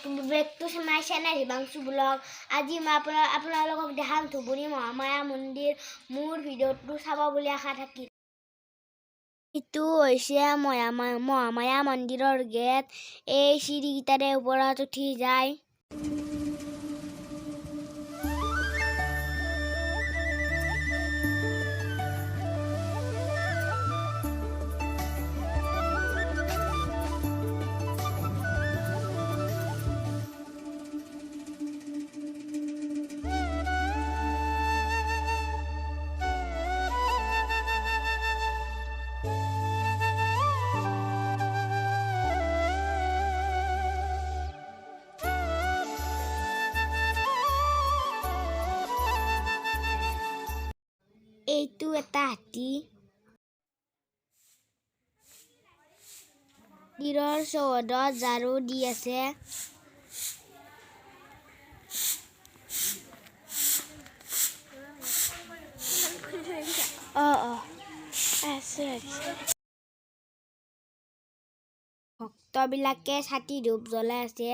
back to my channel Hibangsu Vlog. আজি মই আপোনালোকক দেখাম ধুবুৰী মহামায়া মন্দিৰ মোৰ ভিডিঅ'টো চাব বুলি আশা থাকিল। এইটো হৈছে মহামায়া মন্দিৰৰ গেট। এই চিৰিকেইটাৰে ওপৰত উঠি যায়। এইটো এটা হাতী। মন্দিৰৰ চৌহদত ঝাৰু দি আছে। ভক্তবিলাকে ছাতি ধূপ জ্বলাই আছে।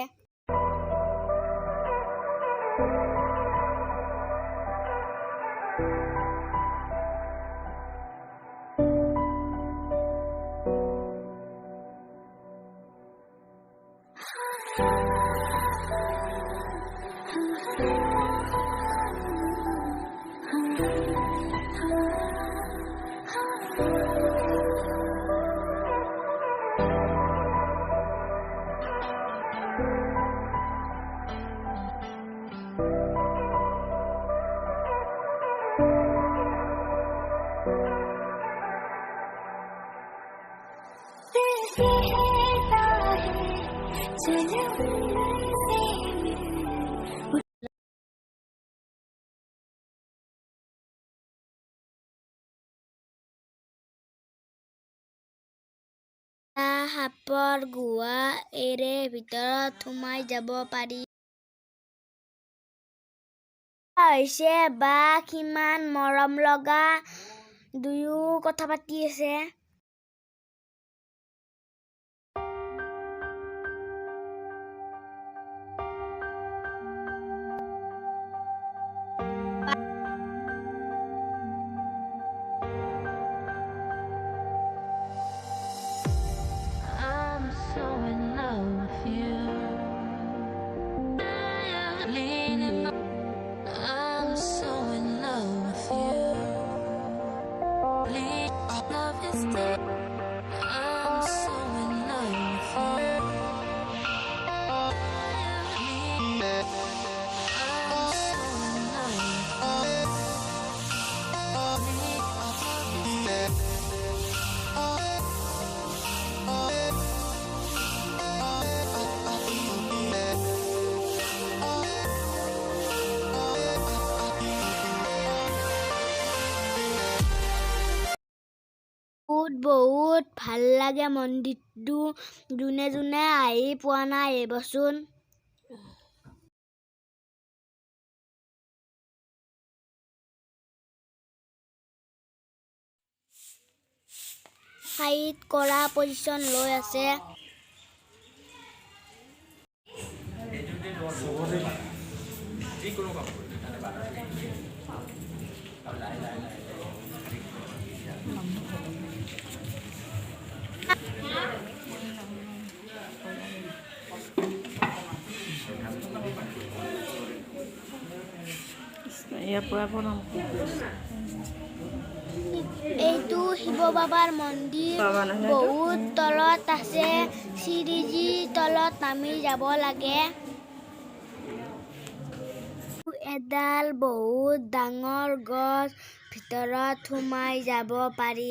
সাপৰ গুহা এৰে ভিতৰত সোমাই যাব পাৰি। হৈছে বা কিমান মৰম লগা, দুয়ো কথা পাতি আছে। বহুত ভাল লাগে মন্দিৰটো। যোনে যোনে আহি পোৱা নাই আহিবচোন। হাইট কৰা পজিশ্যন লৈ আছে। এইটো শিৱ বাবাৰ মন্দিৰ। বহুত তলত আছে। চিৰিজি তলত নামি যাব লাগে। এডাল বহুত ডাঙৰ গছ, ভিতৰত সোমাই যাব পাৰি।